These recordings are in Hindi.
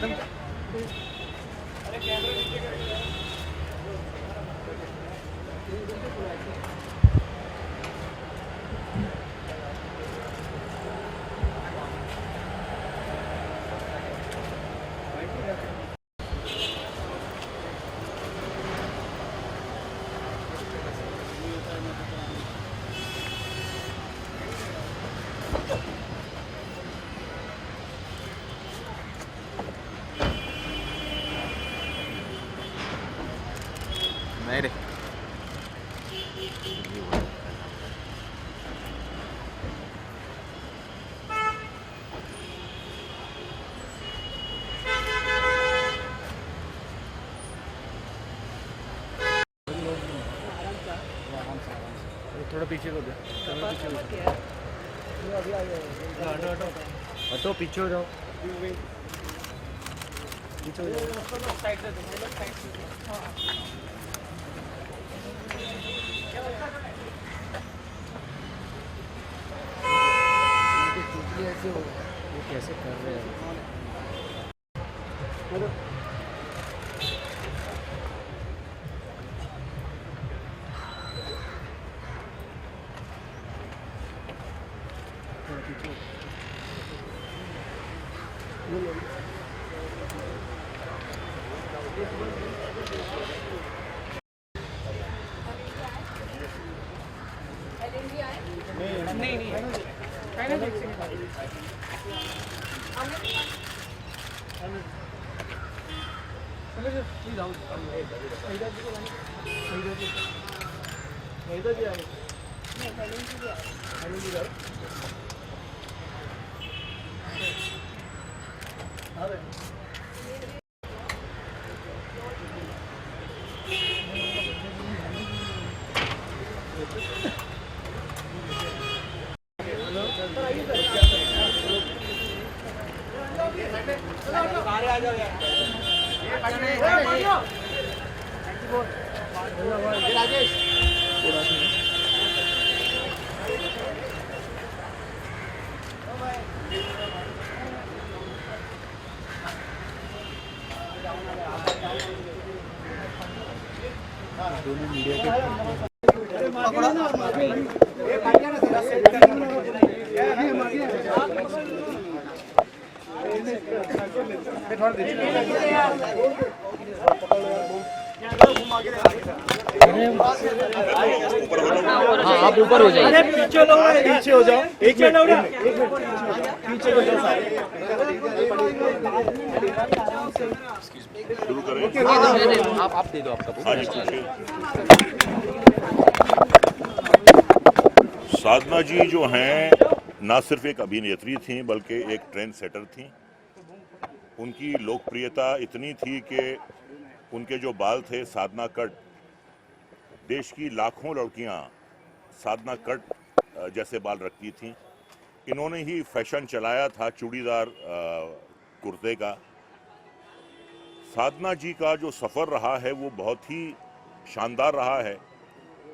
मैडम नहीं रे थोड़ा पीछे हो जाओ, थोड़ा पीछे हो जाओ, हटो पीछे हो जाओ, पीछे हो जाओ। ऐसे हो वो कैसे कर रहे हैं? नहीं दोनों मीडिया के हाँ आप ऊपर हो जाइए। पीछे लोग पीछे हो जाओ, एक मिनट पीछे हो जाओ सारे। शुरू करें। आप दे दो आपका हाँ जी, पूछिए। साधना जी जो हैं ना सिर्फ एक अभिनेत्री थीं बल्कि एक ट्रेंड सेटर थीं। उनकी लोकप्रियता इतनी थी कि उनके जो बाल थे साधना कट, देश की लाखों लड़कियां साधना कट जैसे बाल रखती थीं। इन्होंने ही फैशन चलाया था चूड़ीदार कुर्ते का। साधना जी का जो सफ़र रहा है वो बहुत ही शानदार रहा है।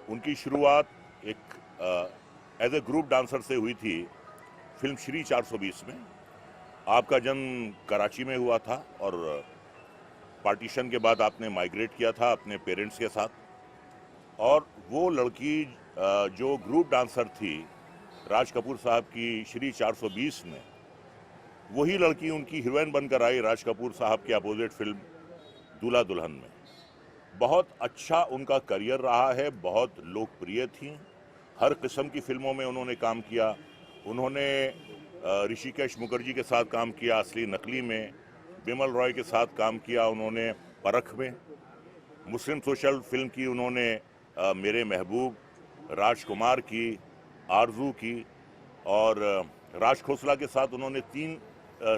उनकी शुरुआत एक एज ए ग्रुप डांसर से हुई थी फिल्म श्री 420 में। आपका जन्म कराची में हुआ था और पार्टीशन के बाद आपने माइग्रेट किया था अपने पेरेंट्स के साथ। और वो लड़की जो ग्रुप डांसर थी राज कपूर साहब की श्री 420 में, वही लड़की उनकी हीरोइन बनकर आई राज कपूर साहब के अपोजिट फिल्म दूल्हा दुल्हन में। बहुत अच्छा उनका करियर रहा है, बहुत लोकप्रिय थी। हर किस्म की फिल्मों में उन्होंने काम किया। उन्होंने ऋषिकेश मुखर्जी के साथ काम किया असली नकली में, बिमल रॉय के साथ काम किया उन्होंने परख में, मुस्लिम सोशल फिल्म की उन्होंने मेरे महबूब, राजकुमार की, आरजू की, और राज खोसला के साथ उन्होंने 3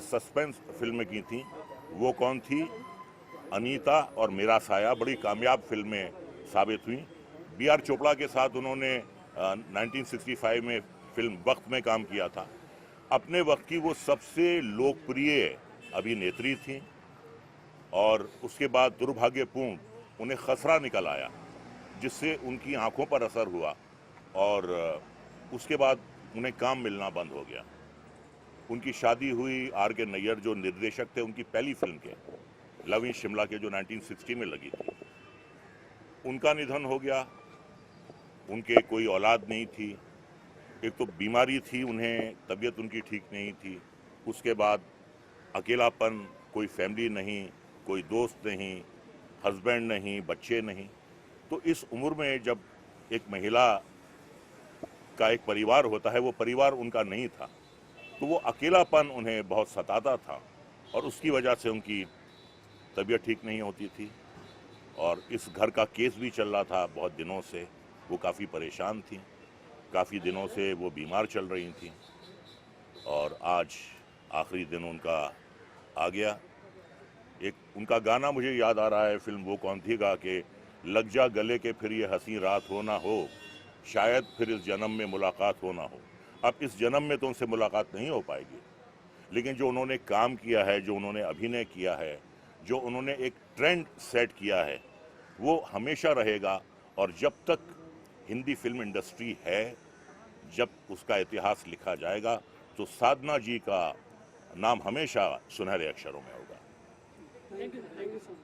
सस्पेंस फिल्में की थी। वो कौन थी? अनीता और मेरा साया, बड़ी कामयाब फिल्में साबित हुई। B.R. चोपड़ा के साथ उन्होंने 1965 में फिल्म वक्त में काम किया था। अपने वक्त की वो सबसे लोकप्रिय अभिनेत्री थी और उसके बाद दुर्भाग्यपूर्ण उन्हें खसरा निकल आया जिससे उनकी आंखों पर असर हुआ और उसके बाद उन्हें काम मिलना बंद हो गया। उनकी शादी हुई R.K. नैयर जो निर्देशक थे, उनकी पहली फिल्म के लव इन शिमला के जो 1960 में लगी थी, उनका निधन हो गया। उनके कोई औलाद नहीं थी। एक तो बीमारी थी, उन्हें तबीयत उनकी ठीक नहीं थी। उसके बाद अकेलापन, कोई फैमिली नहीं, कोई दोस्त नहीं, हस्बैंड नहीं, बच्चे नहीं। तो इस उम्र में जब एक महिला का एक परिवार होता है, वो परिवार उनका नहीं था, तो वो अकेलापन उन्हें बहुत सताता था और उसकी वजह से उनकी तबीयत ठीक नहीं होती थी। और इस घर का केस भी चल रहा था बहुत दिनों से। वो काफ़ी परेशान थी, काफ़ी दिनों से वो बीमार चल रही थी और आज आखिरी दिन उनका आ गया। एक उनका गाना मुझे याद आ रहा है, फिल्म वो कौन थी गा के, लग जा गले के फिर ये हंसी रात हो ना हो, शायद फिर इस जन्म में मुलाकात हो ना हो। अब इस जन्म में तो उनसे मुलाकात नहीं हो पाएगी, लेकिन जो उन्होंने काम किया है, जो उन्होंने अभिनय किया है, जो उन्होंने एक ट्रेंड सेट किया है, वो हमेशा रहेगा। और जब तक हिंदी फिल्म इंडस्ट्री है, जब उसका इतिहास लिखा जाएगा, तो साधना जी का नाम हमेशा सुनहरे अक्षरों में होगा। Thank you sir.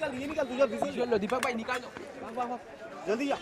ये निकाल तुझा विजुअल लो दीपक भाई निकाल दो, जल्दी जा।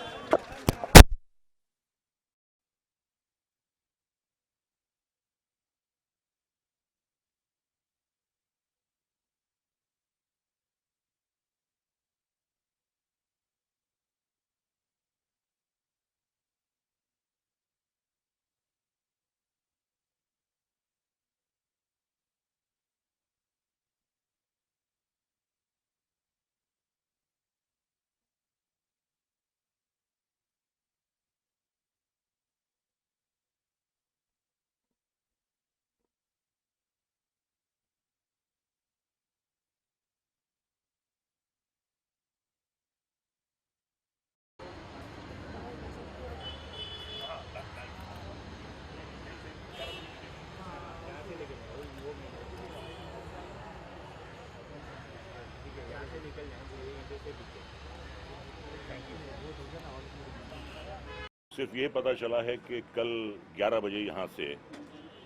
सिर्फ ये पता चला है कि कल 11 बजे यहाँ से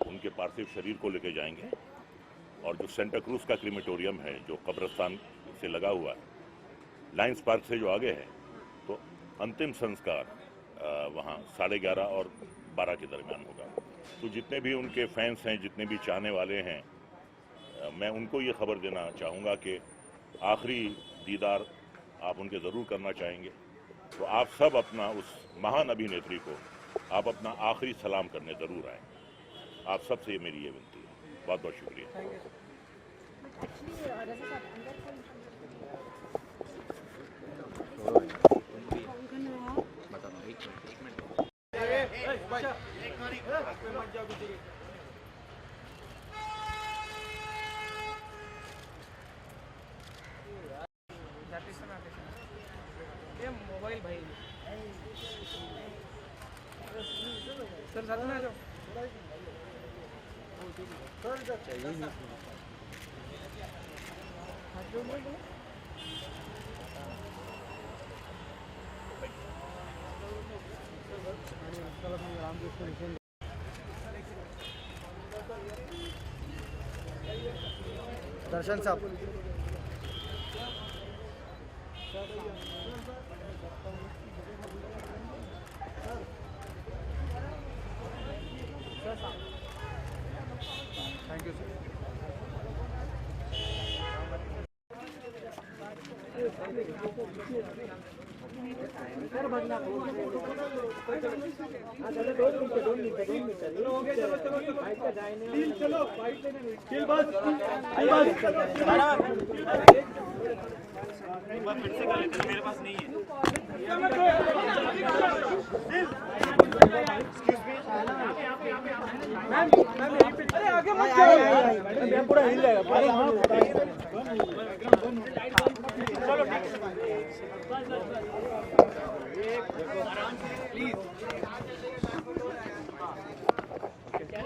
उनके पार्थिव शरीर को लेके जाएंगे और जो सेंटा क्रूज का क्रीमेटोरियम है, जो कब्रिस्तान से लगा हुआ है, लायंस पार्क से जो आगे है, तो अंतिम संस्कार वहाँ 11:30 और 12 के दरमियान होगा। तो जितने भी उनके फैंस हैं, जितने भी चाहने वाले हैं, मैं उनको ये खबर देना चाहूँगा कि आखिरी दीदार आप उनके ज़रूर करना चाहेंगे, तो आप सब अपना उस महान अभिनेत्री को आप अपना आखिरी सलाम करने ज़रूर आएँ। आप सबसे मेरी ये विनती है। बहुत बहुत शुक्रिया। मोबाइल भाई सर साथ में आ जाओ। दर्शन साहब थैंक यू सर। मेरे पास नहीं है। पूरा हिल जाएगा। चलो please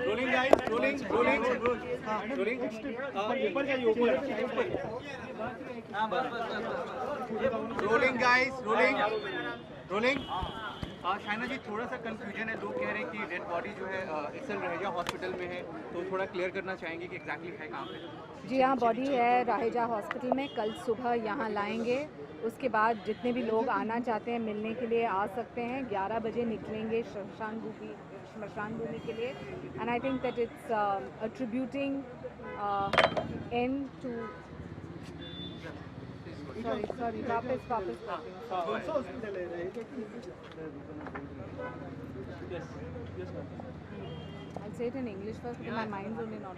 rolling guys, rolling rolling. ऊपर जाइए ऊपर। Rolling guys, rolling. Shaina ji, थोड़ा सा कंफ्यूजन है, लोग कह रहे हैं कि डेड बॉडी जो है एक्सल रहेजा हॉस्पिटल में है, तो थोड़ा क्लियर करना चाहेंगे कि एग्जैक्टली है कहाँ पे? जी हाँ, बॉडी है रहेजा हॉस्पिटल में। कल सुबह यहाँ लाएंगे। उसके बाद जितने भी लोग आना चाहते हैं मिलने के लिए आ सकते हैं। 11 बजे निकलेंगे श्मशान भूमि के लिए। And I think that it's attributing and to sorry वापस हॉस्पिटल है। I'll say it in English first because my mind's only not.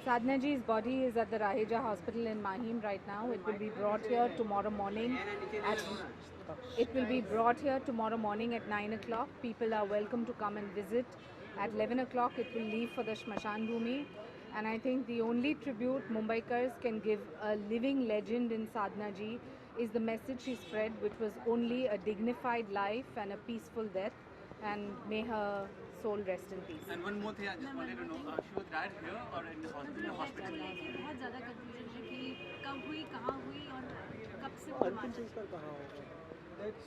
Sadhna ji's body is at the Raheja Hospital in Mahim right now. It will be brought here tomorrow morning at 9 o'clock. People are welcome to come and visit. At 11 o'clock it will leave for the Shmashan Bhumi. And I think the only tribute Mumbaikars can give a living legend in Sadhna ji is the message she spread, which was only a dignified life and a peaceful death. And may her soul rest in peace. And one more thing, I just wanted to know, she was died here or in the hospital? बहुत ज़्यादा कंफ्यूजन है कि कब हुई, कहाँ हुई और कब से वो बीमार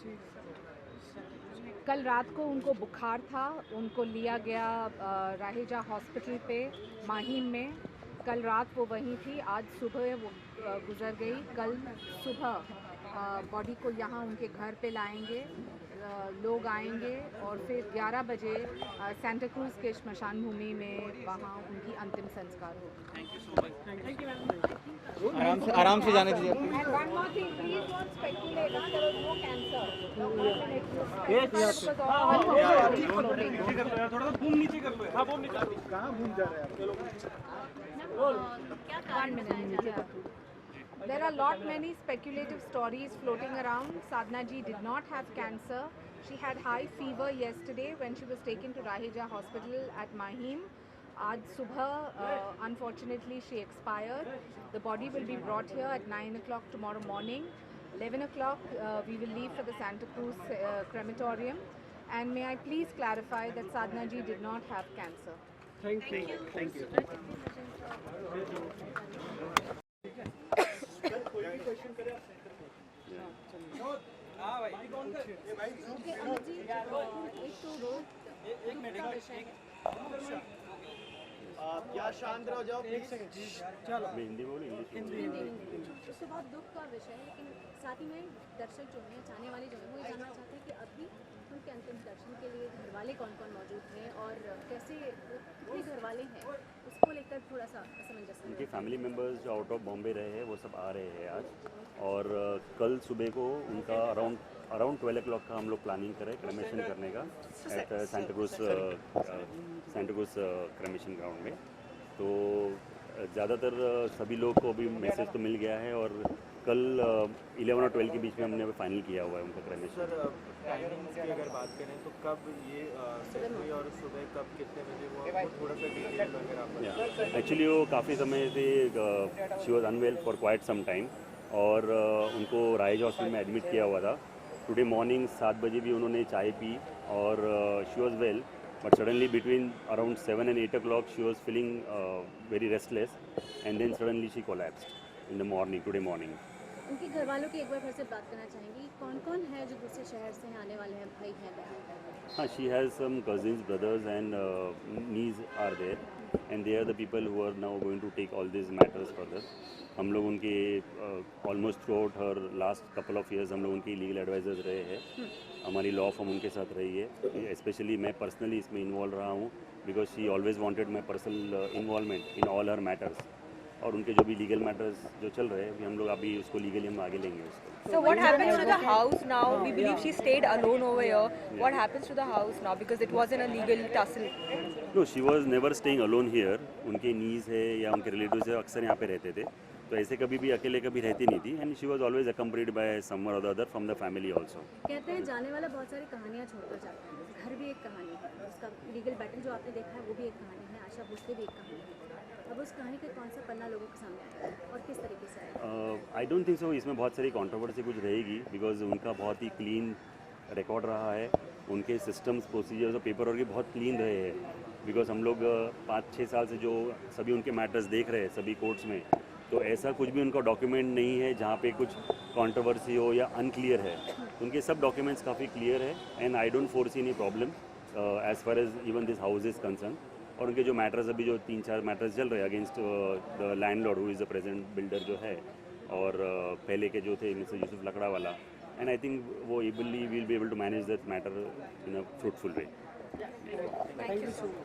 थी। कल रात को उनको बुखार था, उनको लिया गया राहेजा हॉस्पिटल पे माहिम में। कल रात वो वहीं थी, आज सुबह वो गुजर गई। कल सुबह बॉडी को यहाँ उनके घर पे लाएंगे, लोग आएंगे और फिर 11 बजे सेंटा क्रूज के श्मशान भूमि में वहाँ उनकी अंतिम संस्कार होगा। Thank you so much. आराम से जाने दीजिए। And one more thing, please don't speculate. There was no cancer. थोड़ा सा बूम नीचे कर लो। हाँ बूम नीचे। कहाँ बूम जा रहे हैं आप? चलो। क्या कारण बताया जा रहा है? There are lot many speculative stories floating around. Sadhna ji did not have cancer. She had high fever yesterday when she was taken to Raheja Hospital at Mahim. Aaj subah, unfortunately, she expired. The body will be brought here at 9 o'clock tomorrow morning. 11 o'clock, we will leave for the Santa Cruz crematorium. And may I please clarify that Sadhna ji did not have cancer. Thank you. Thank you. कोई क्वेश्चन करे आप ओके, अमित जी, एक तो दुख का विषय है। या शांत रहो जाओ। एक सेकंड। चलो। मैं हिंदी बोलूँ हिंदी। उससे बहुत दुख का विषय है, लेकिन साथ ही में दर्शक जो हैं, चाहने वाले जो हैं, वो ये जानना चाहते हैं कि अभी उनके अंतिम दर्शन के लिए घर वाले कौन कौन मौजूद हैं और कैसे, कितने घर वाले हैं, उसको लेकर थोड़ा सा असमंजस है। उनके फैमिली मेम्बर्स जो आउट ऑफ बॉम्बे रहे हैं वो सब आ रहे हैं आज। और कल सुबह को उनका अराउंड 12 o'clock का हम लोग प्लानिंग करें क्रेमेशन करने का at Santa Cruz cremation ground में। तो ज़्यादातर सभी लोग को अभी मैसेज तो मिल गया है और कल 11 और 12 के बीच में हमने अभी फाइनल किया हुआ है उनका क्रेमेशन। सर टाइमिंग्स की अगर बात करें तो कब ये सेट हुई और सुबह कब कितने बजे वो थोड़ा सा डिटेल अगर आप एक्चुअली वो काफ़ी समय से she was unwell for quite some time और उनको राहेजा हॉस्पिटल में एडमिट किया हुआ था। टुडे मॉर्निंग 7 बजे भी उन्होंने चाय पी और she was well, but suddenly between around 7 and 8 o'clock she was feeling very restless and then suddenly she collapsed in the morning, today morning. उनके घर वालों की एक बार फिर से बात करना चाहेंगी, कौन कौन है जो दूसरे शहर से आने वाले हैं, भाई हैं बहन? हाँ, she has some cousins, brothers and niece are there and they are the people who are now going to take all these matters further. हम लोग उनके almost through out her last couple of years हम लोग उनके लीगल एडवाइजर्स रहे हैं। हमारी लॉ फॉर्म उनके साथ रही है। स्पेशली मैं पर्सनली इसमें इन्वॉल्व रहा हूँ because she always wanted my personal involvement in all her matters. और उनके जो भी लीगल मैटर्स जो चल रहे हैं हम लोग अभी उसको लीगली हम आगे लेंगे उसको। So what happens to the house now? We believe she stayed alone over here. What happens to the house now because it was in a legal tussle? No, she was never staying alone here. उनके नीज है या उनके रिलेटिव्स है अक्सर यहाँ पे रहते थे, तो ऐसे कभी भी अकेले कभी रहती नहीं थी and she was always accompanied by someone or the other from the family also. कहते हैं जाने वाला बहुत सारी कहानियाँ छोड़कर जाता है, घर भी एक कहानी है, उसका लीगल बैटल जो आपने देखा है वो भी एक कहानी है, आशा भोसले भी एक कहानी है। अब उस कहानी का कौन सा पन्ना लोगों के सामने आएगा और किस तरीके से आएगा? आई डोंट थिंक सो इसमें बहुत सारी कंट्रोवर्सी कुछ रहेगी बिकॉज उनका बहुत ही क्लीन रिकॉर्ड रहा है उनके सिस्टम्स प्रोसीजर्स और पेपर वर्क भी बहुत क्लीन रहे हैं, बिकॉज हम लोग 5-6 साल से जो सभी उनके मैटर्स देख रहे हैं सभी कोर्ट्स में, तो ऐसा कुछ भी उनका डॉक्यूमेंट नहीं है जहाँ पे कुछ कंट्रोवर्सी हो या अनक्लियर है। उनके सब डॉक्यूमेंट्स काफ़ी क्लियर है and I don't foresee any problem as far as even this house is concern. और उनके जो मैटर्स अभी जो 3-4 मैटर्स चल रहे हैं against the landlord who is the present builder जो है, और पहले के जो थे मिस्टर यूसुफ लकड़ा वाला, एंड आई थिंक वो ably will be able to manage that matter in a fruitful way. Thank you so much.